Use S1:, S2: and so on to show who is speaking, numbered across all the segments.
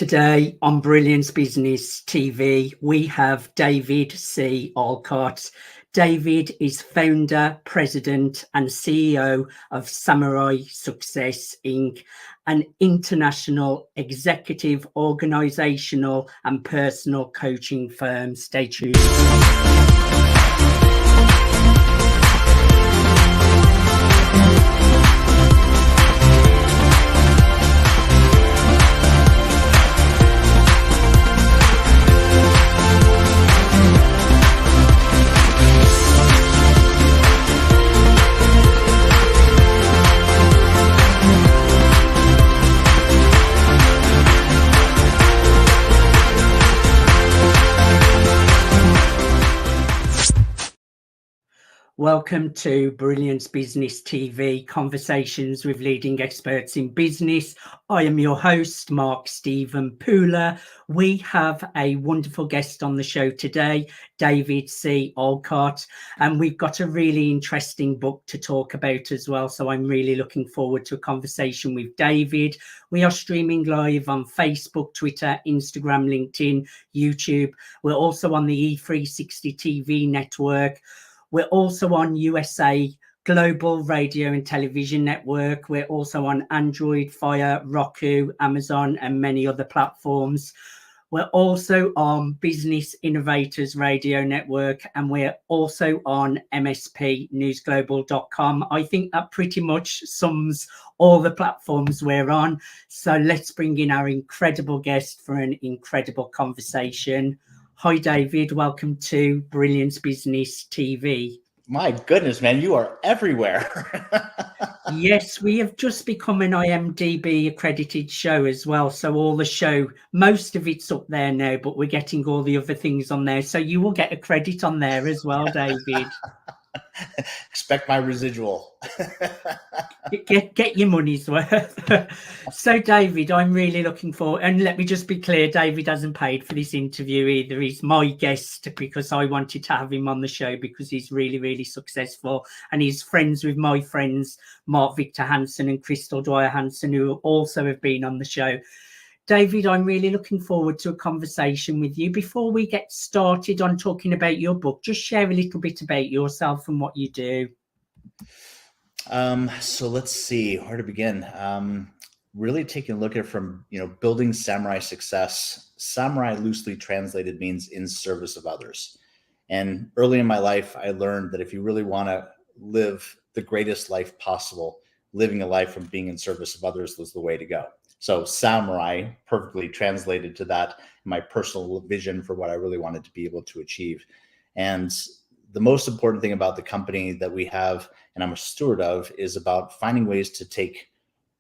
S1: Today on Brilliance Business TV, we have David C. Olcott. David is founder, president, and CEO of Samurai Success Inc., an international executive, organizational, and personal coaching firm. Stay tuned. Welcome to Brilliance Business TV, conversations with leading experts in business. I am your host, Mark Stephen Pooler. We have a wonderful guest on the show today, David C. Olcott, and we've got a really interesting book to talk about as well. So I'm really looking forward to a conversation with David. We are streaming live on Facebook, Twitter, Instagram, LinkedIn, YouTube. We're also on the E360 TV network. We're also on USA Global Radio and Television Network. We're also on Android, Fire, Roku, Amazon, and many other platforms. We're also on Business Innovators Radio Network, and we're also on mspnewsglobal.com. I think that pretty much sums all the platforms we're on. So let's bring in our incredible guest for an incredible conversation. Hi, David. Welcome to Brilliance Business TV.
S2: My goodness, man, you are everywhere.
S1: Yes, we have just become an IMDb accredited show as well. So all the show, most of it's up there now, but we're getting all the other things on there. So you will get a credit on there as well, David.
S2: Expect my residual.
S1: Get your money's worth. So, David, I'm really looking forward. And let me just be clear, David hasn't paid for this interview either. He's my guest because I wanted to have him on the show because he's really, really successful. And he's friends with my friends, Mark Victor Hansen and Crystal Dwyer Hansen, who also have been on the show. David, I'm really looking forward to a conversation with you. Before we get started on talking about your book, just share a little bit about yourself and what you do.
S2: So let's see where to begin. Really taking a look at it from, building Samurai Success. Samurai loosely translated means in service of others. And early in my life, I learned that if you really want to live the greatest life possible, living a life from being in service of others was the way to go. So Samurai perfectly translated to that, my personal vision for what I really wanted to be able to achieve. And the most important thing about the company that we have, and I'm a steward of, is about finding ways to take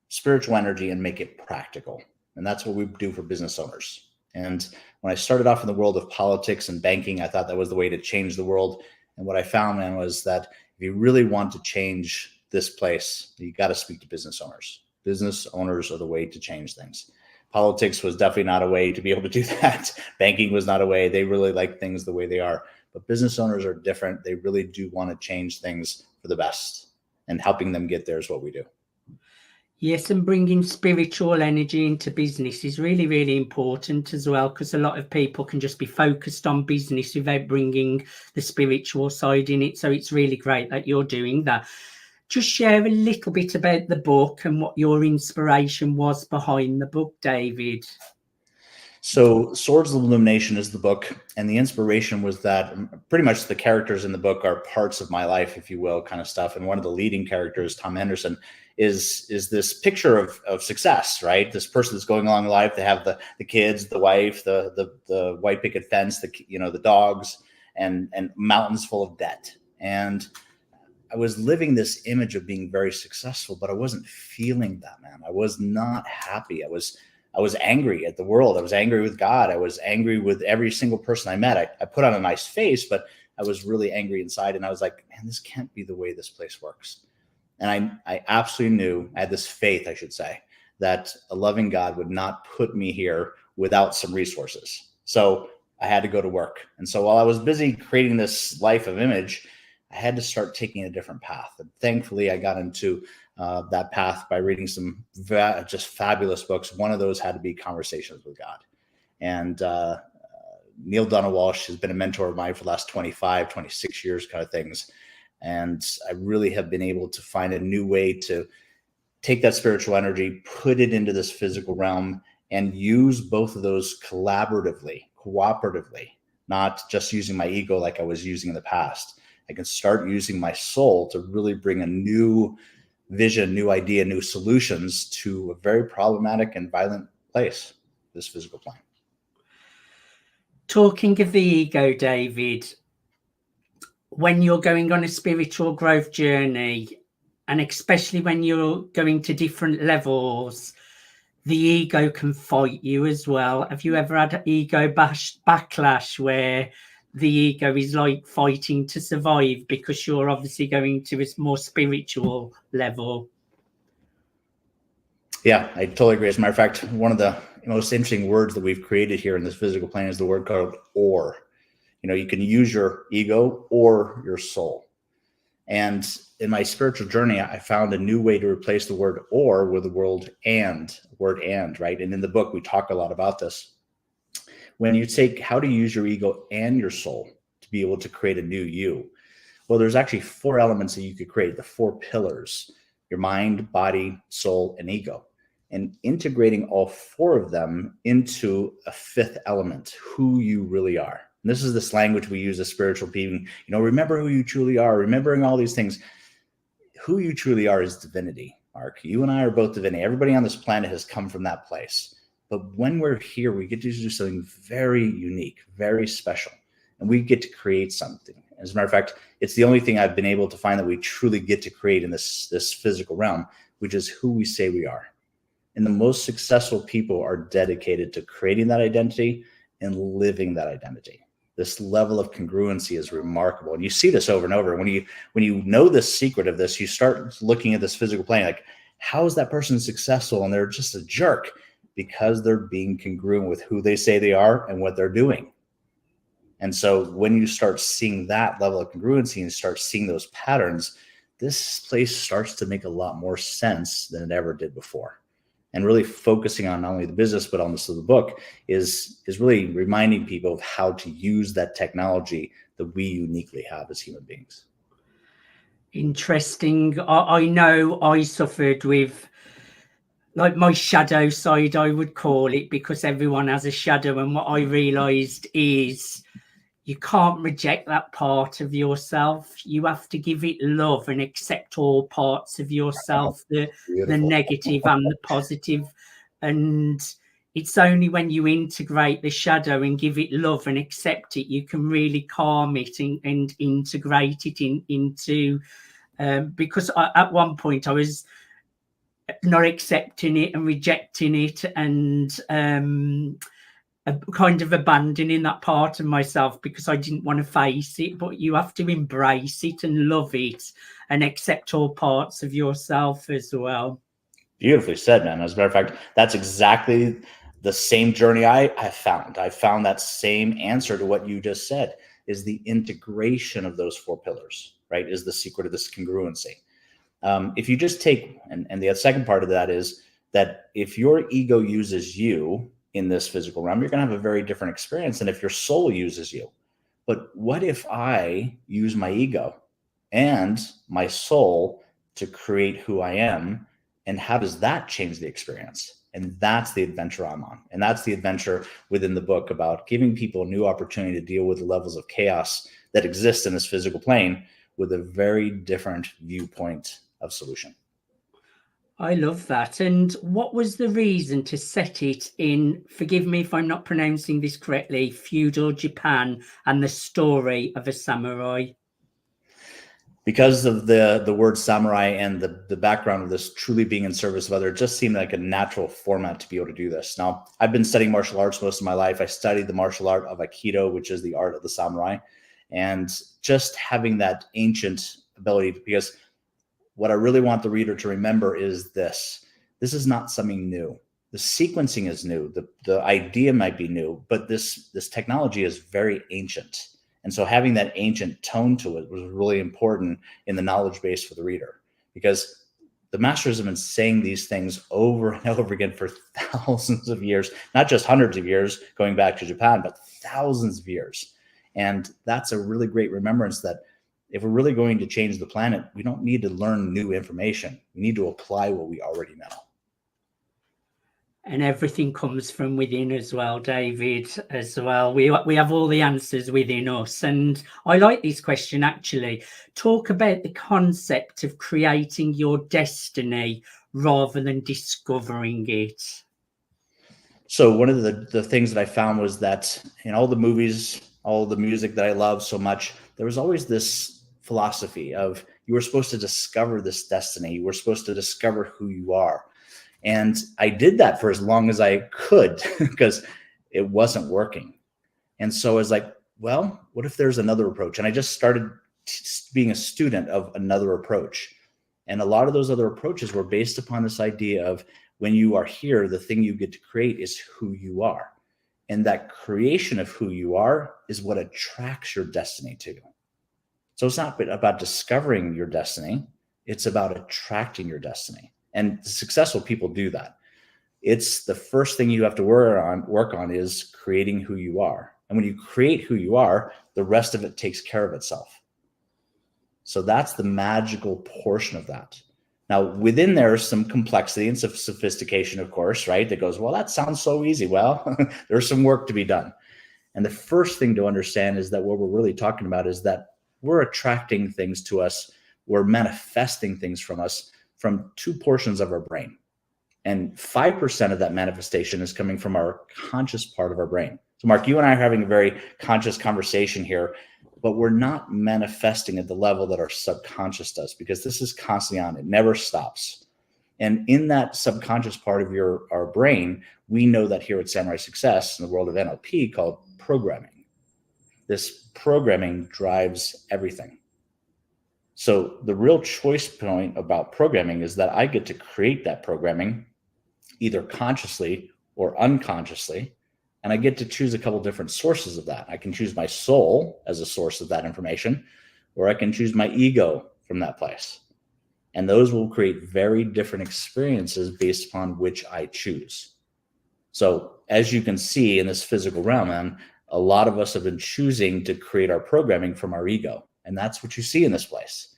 S2: spiritual energy and make it practical. And that's what we do for business owners. And when I started off in the world of politics and banking, I thought that was the way to change the world. And what I found, man, was that if you really want to change this place, you got to speak to business owners. Business owners are the way to change things. Politics was definitely not a way to be able to do that. Banking was not a way. They really like things the way they are. But business owners are different. They really do want to change things for the best. And helping them get there is what we do.
S1: Yes, and bringing spiritual energy into business is really, really important as well, because a lot of people can just be focused on business without bringing the spiritual side in it. So it's really great that you're doing that. Just share a little bit about the book and what your inspiration was behind the book, David.
S2: So Swords of Illumination is the book, and the inspiration was that pretty much the characters in the book are parts of my life, if you will, kind of stuff. And one of the leading characters, Tom Henderson, is this picture of success, right? This person that's going along life. They have the kids, the wife, the white picket fence, the dogs, and mountains full of debt. And I was living this image of being very successful, but I wasn't feeling that, man. I was not happy. I was angry at the world. I was angry with God. I was angry with every single person I met. I put on a nice face, but I was really angry inside. And I was like, man, this can't be the way this place works. And I absolutely knew, I had this faith, I should say, that a loving God would not put me here without some resources. So I had to go to work. And so while I was busy creating this life of image, I had to start taking a different path. And thankfully, I got into that path by reading some just fabulous books. One of those had to be Conversations with God. And Neil Donald Walsh has been a mentor of mine for the last 25, 26 years kind of things. And I really have been able to find a new way to take that spiritual energy, put it into this physical realm, and use both of those collaboratively, cooperatively, not just using my ego like I was using in the past. I can start using my soul to really bring a new vision, new idea, new solutions to a very problematic and violent place, this physical plane.
S1: Talking of the ego, David, when you're going on a spiritual growth journey, and especially when you're going to different levels, the ego can fight you as well. Have you ever had an ego backlash where the ego is like fighting to survive because you're obviously going to a more spiritual level?
S2: Yeah, I totally agree. As a matter of fact, one of the most interesting words that we've created here in this physical plane is the word called or. You can use your ego or your soul. And in my spiritual journey, I found a new way to replace the word or with the word and, right? And in the book, we talk a lot about this. When you take how to use your ego and your soul to be able to create a new you, well, there's actually 4 elements that you could create, the 4 pillars: your mind, body, soul, and ego. And integrating all 4 of them into a 5th element, who you really are. And this is this language we use as spiritual being, remember who you truly are, remembering all these things. Who you truly are is divinity, Mark. You and I are both divinity. Everybody on this planet has come from that place. But when we're here, we get to do something very unique, very special. And we get to create something. As a matter of fact, it's the only thing I've been able to find that we truly get to create in this physical realm, which is who we say we are. And the most successful people are dedicated to creating that identity and living that identity. This level of congruency is remarkable. And you see this over and over. When you know the secret of this, you start looking at this physical plane, like, how is that person successful? And they're just a jerk, because they're being congruent with who they say they are and what they're doing. And so when you start seeing that level of congruency and start seeing those patterns, this place starts to make a lot more sense than it ever did before. And really focusing on not only the business, but also the book is really reminding people of how to use that technology that we uniquely have as human beings.
S1: Interesting. I know I suffered with, like, my shadow side, I would call it, because everyone has a shadow. And what I realized is you can't reject that part of yourself. You have to give it love and accept all parts of yourself, the negative and the positive. And it's only when you integrate the shadow and give it love and accept it, you can really calm it and integrate it into, because at one point I was not accepting it and rejecting it and kind of abandoning that part of myself because I didn't want to face it. But you have to embrace it and love it and accept all parts of yourself as well.
S2: Beautifully said, man. As a matter of fact, that's exactly the same journey I found. I found that same answer to what you just said, is the integration of those 4 pillars, right, is the secret of this congruency. If you just take, and the second part of that is that if your ego uses you in this physical realm, you're going to have a very different experience than if your soul uses you. But what if I use my ego and my soul to create who I am? And how does that change the experience? And that's the adventure I'm on. And that's the adventure within the book, about giving people a new opportunity to deal with the levels of chaos that exist in this physical plane with a very different viewpoint of solution.
S1: I love that. And what was the reason to set it in, forgive me if I'm not pronouncing this correctly, feudal Japan, and the story of a samurai?
S2: Because of the word samurai and the background of this truly being in service of others, it just seemed like a natural format to be able to do this. Now, I've been studying martial arts most of my life. I studied the martial art of Aikido, which is the art of the samurai. And just having that ancient ability, because what I really want the reader to remember is this is not something new. The sequencing is new. The idea might be new, but this technology is very ancient. And so having that ancient tone to it was really important in the knowledge base for the reader, because the masters have been saying these things over and over again for thousands of years, not just hundreds of years going back to Japan, but thousands of years. And that's a really great remembrance that if we're really going to change the planet, we don't need to learn new information. We need to apply what we already know.
S1: And everything comes from within as well, David, as well. We have all the answers within us. And I like this question, actually. Talk about the concept of creating your destiny rather than discovering it.
S2: So one of the things that I found was that in all the movies, all the music that I love so much, there was always this philosophy of you were supposed to discover this destiny. You were supposed to discover who you are. And I did that for as long as I could because it wasn't working. And so I was like, well, what if there's another approach? And I just started being a student of another approach. And a lot of those other approaches were based upon this idea of when you are here, the thing you get to create is who you are. And that creation of who you are is what attracts your destiny to you. So it's not about discovering your destiny. It's about attracting your destiny. And successful people do that. It's the first thing you have to work on is creating who you are. And when you create who you are, the rest of it takes care of itself. So that's the magical portion of that. Now, within there is some complexity and some sophistication, of course, right? That goes, well, that sounds so easy. Well, there's some work to be done. And the first thing to understand is that what we're really talking about is that we're attracting things to us. We're manifesting things from us from two portions of our brain. And 5% of that manifestation is coming from our conscious part of our brain. So Mark, you and I are having a very conscious conversation here, but we're not manifesting at the level that our subconscious does because this is constantly on. It never stops. And in that subconscious part of our brain, we know that here at Samurai Success in the world of NLP called programming. This programming drives everything. So the real choice point about programming is that I get to create that programming either consciously or unconsciously, and I get to choose a couple different sources of that. I can choose my soul as a source of that information, or I can choose my ego from that place. And those will create very different experiences based upon which I choose. So as you can see in this physical realm, man, a lot of us have been choosing to create our programming from our ego. And that's what you see in this place.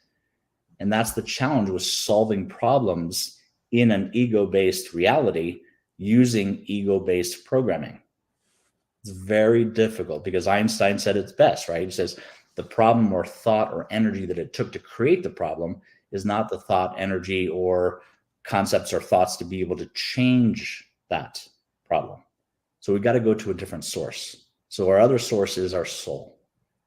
S2: And that's the challenge with solving problems in an ego-based reality using ego-based programming. It's very difficult because Einstein said it's best, right? He says the problem or thought or energy that it took to create the problem is not the thought, energy, or concepts or thoughts to be able to change that problem. So we got to go to a different source. So our other source is our soul.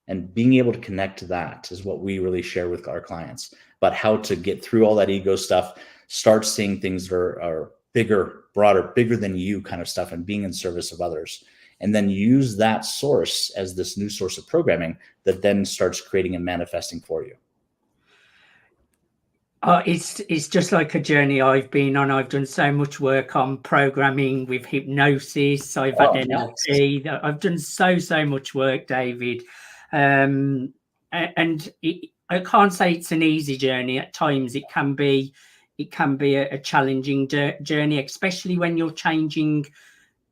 S2: And being able to connect to that is what we really share with our clients about how to get through all that ego stuff, start seeing things that are bigger, broader, bigger than you kind of stuff, and being in service of others. And then use that source as this new source of programming that then starts creating and manifesting for you.
S1: It's just like a journey I've been on. I've done so much work on programming with hypnosis. I've had NLP. Nice. I've done so much work, David. And I can't say it's an easy journey. At times it can be a challenging journey, especially when you're changing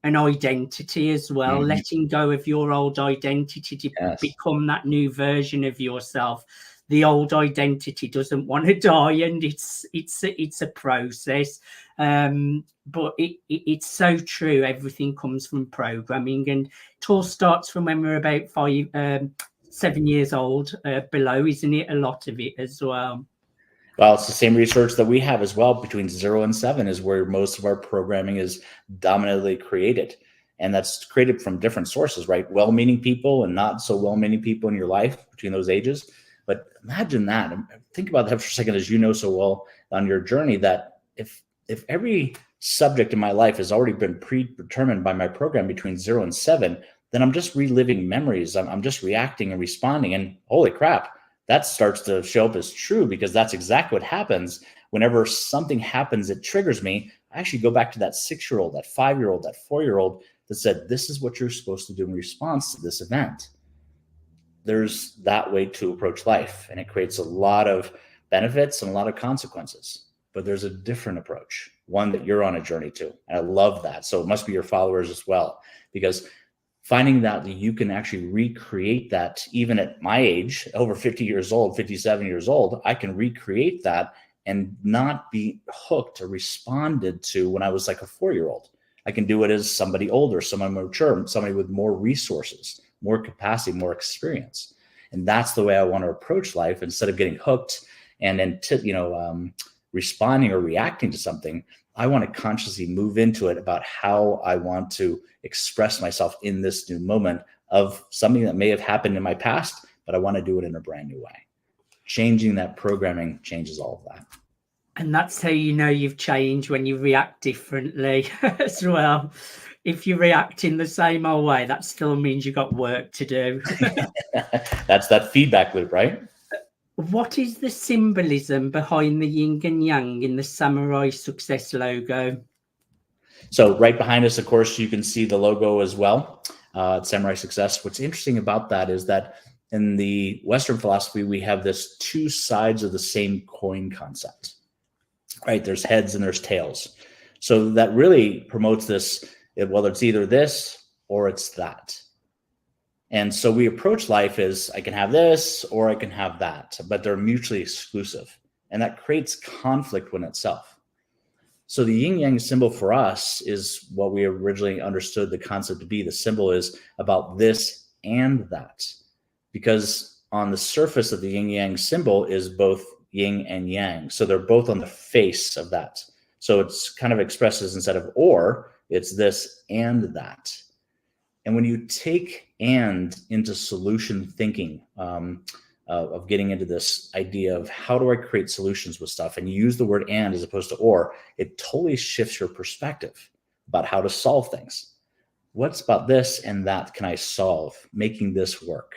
S1: an identity as well, mm-hmm. letting go of your old identity to become that new version of yourself. The old identity doesn't want to die, and it's a process. But it's so true. Everything comes from programming, and it all starts from when we're about 7 years old below, isn't it? A lot of it as well.
S2: Well, it's the same research that we have as well. Between 0 and 7 is where most of our programming is dominantly created. And that's created from different sources, right? Well-meaning people and not so well-meaning people in your life between those ages. But imagine that. Think about that for a second, as you know so well on your journey, that if every subject in my life has already been predetermined by my program between 0 and 7, then I'm just reliving memories. I'm just reacting and responding. And holy crap, that starts to show up as true, because that's exactly what happens whenever something happens that triggers me. I actually go back to that 6-year-old, that 5-year-old, that 4-year-old that said, this is what you're supposed to do in response to this event. There's that way to approach life, and it creates a lot of benefits and a lot of consequences. but there's a different approach, one that you're on a journey to. And I love that. So it must be your followers as well, because finding that you can actually recreate that, even at my age, over 50 years old, 57 years old, I can recreate that and not be hooked or responded to when I was like a 4-year-old. I can do it as somebody older, someone mature, somebody with more resources, more capacity, more experience. And that's the way I want to approach life. Instead of getting hooked and then, responding or reacting to something, I want to consciously move into it about how I want to express myself in this new moment of something that may have happened in my past, but I want to do it in a brand new way. Changing that programming changes all of that.
S1: And that's how you know you've changed, when you react differently as well. If you react in the same old way, that still means you've got work to do.
S2: That's that feedback loop, right?
S1: What is the symbolism behind the yin and yang in the Samurai Success logo?
S2: So right behind us, of course, you can see the logo as well. Samurai Success. What's interesting about that is that in the Western philosophy, we have this two sides of the same coin concept, right? There's heads and there's tails. So that really promotes this, well, it's either this or it's that. And so we approach life as I can have this or I can have that, but they're mutually exclusive. And that creates conflict within itself. So the yin yang symbol for us is what we originally understood the concept to be. The symbol is about this and that, because on the surface of the yin yang symbol is both yin and yang. So they're both on the face of that. So it's kind of expresses, instead of or, it's this and that. And when you take and into solution thinking, of getting into this idea of how do I create solutions with stuff, and you use the word and as opposed to or, it totally shifts your perspective about how to solve things. What's about this and that can I solve, making this work?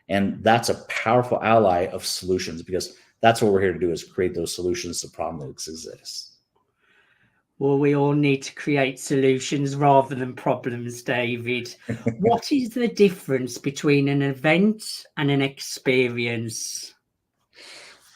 S2: And that's a powerful ally of solutions, because that's what we're here to do, is create those solutions to problems that exist.
S1: Well, we all need to create solutions rather than problems, David. What is the difference between an event and an experience?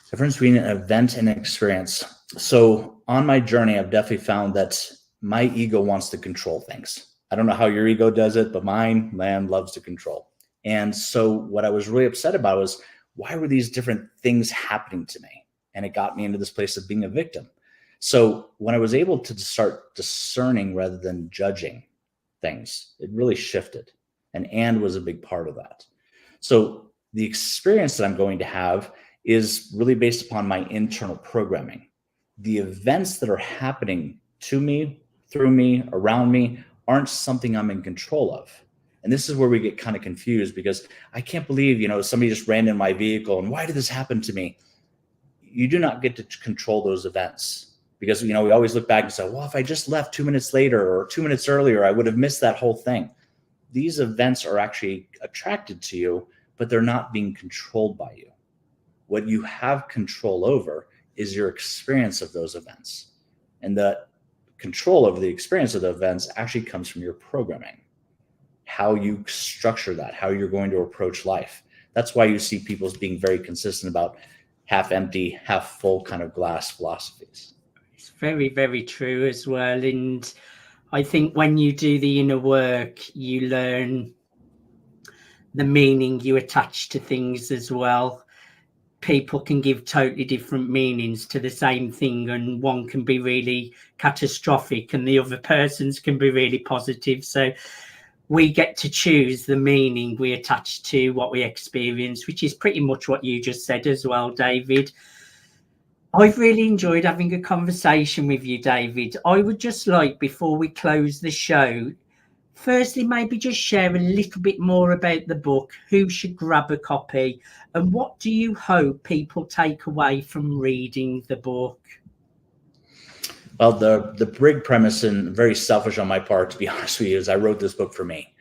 S2: The difference between an event and an experience. So on my journey, I've definitely found that my ego wants to control things. I don't know how your ego does it, but mine, man, loves to control. And so what I was really upset about was, why were these different things happening to me? And it got me into this place of being a victim. So when I was able to start discerning rather than judging things, it really shifted. And was a big part of that. So the experience that I'm going to have is really based upon my internal programming. The events that are happening to me, through me, around me, aren't something I'm in control of. And this is where we get kind of confused, because I can't believe, somebody just ran in my vehicle and why did this happen to me? You do not get to control those events. Because, we always look back and say, well, if I just left 2 minutes later or 2 minutes earlier, I would have missed that whole thing. These events are actually attracted to you, but they're not being controlled by you. What you have control over is your experience of those events. And the control over the experience of the events actually comes from your programming, how you structure that, how you're going to approach life. That's why you see people as being very consistent about half empty, half full kind of glass philosophies.
S1: It's very, very true as well. And I think when you do the inner work, you learn the meaning you attach to things as well. People can give totally different meanings to the same thing, and one can be really catastrophic and the other person's can be really positive. So we get to choose the meaning we attach to what we experience, which is pretty much what you just said as well, David. I've really enjoyed having a conversation with you, David. I would just like, before we close the show, firstly, maybe just share a little bit more about the book, who should grab a copy, and what do you hope people take away from reading the book?
S2: Well, the big premise, and very selfish on my part, to be honest with you, is I wrote this book for me.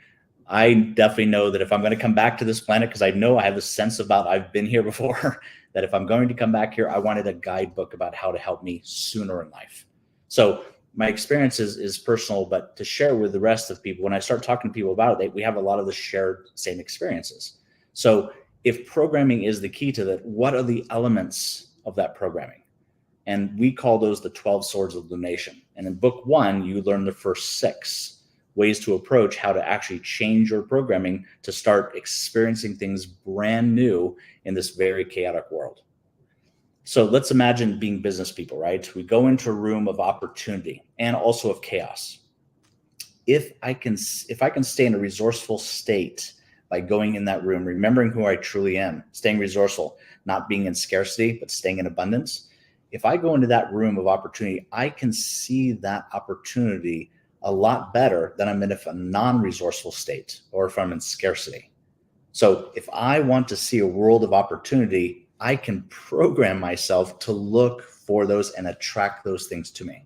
S2: I definitely know that if I'm going to come back to this planet, because I know I have a sense about I've been here before, that if I'm going to come back here, I wanted a guidebook about how to help me sooner in life. So my experience is personal, but to share with the rest of people, when I start talking to people about it, we have a lot of the shared same experiences. So if programming is the key to that, what are the elements of that programming? And we call those the 12 swords of illumination. And in book 1, you learn the first 6 ways to approach how to actually change your programming to start experiencing things brand new in this very chaotic world. So let's imagine being business people, right? We go into a room of opportunity and also of chaos. If I can stay in a resourceful state by going in that room, remembering who I truly am, staying resourceful, not being in scarcity, but staying in abundance. If I go into that room of opportunity, I can see that opportunity a lot better than I'm in a non-resourceful state or if I'm in scarcity. So if I want to see a world of opportunity, I can program myself to look for those and attract those things to me.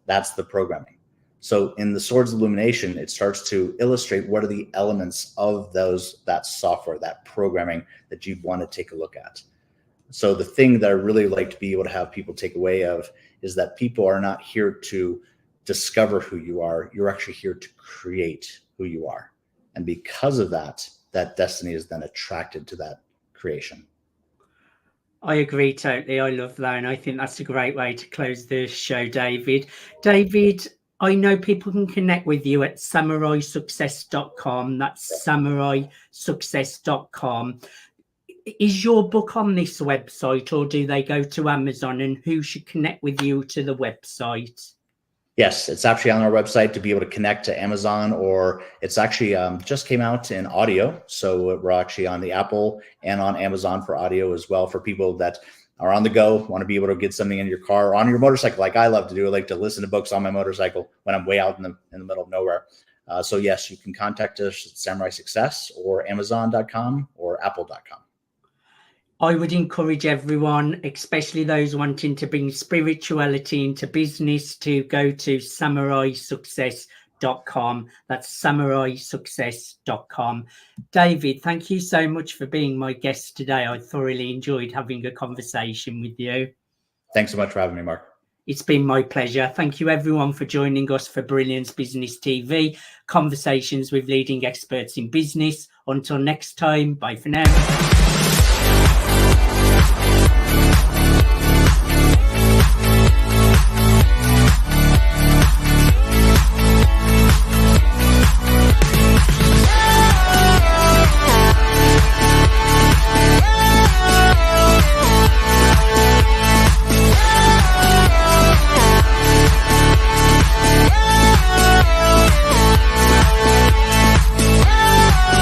S2: That's the programming. So in the Swords of Illumination, it starts to illustrate what are the elements of that software, that programming that you want to take a look at. So the thing that I really like to be able to have people take away of is that people are not here to discover who you are. You're actually here to create who you are. And because of that, that destiny is then attracted to that creation.
S1: I agree totally. I love that. And I think that's a great way to close the show, David. David, I know people can connect with you at samuraisuccess.com. That's samuraisuccess.com. Is your book on this website, or do they go to Amazon, and who should connect with you to the website?
S2: Yes, it's actually on our website to be able to connect to Amazon, or it's actually just came out in audio. So we're actually on the Apple and on Amazon for audio as well, for people that are on the go, want to be able to get something in your car or on your motorcycle, like I love to do. I like to listen to books on my motorcycle when I'm way out in the middle of nowhere. So yes, you can contact us at Samurai Success or Amazon.com or Apple.com.
S1: I would encourage everyone, especially those wanting to bring spirituality into business, to go to samuraisuccess.com. That's samuraisuccess.com. David, thank you so much for being my guest today. I thoroughly enjoyed having a conversation with you.
S2: Thanks so much for having me, Mark.
S1: It's been my pleasure. Thank you, everyone, for joining us for Brilliance Business TV, conversations with leading experts in business. Until next time, bye for now.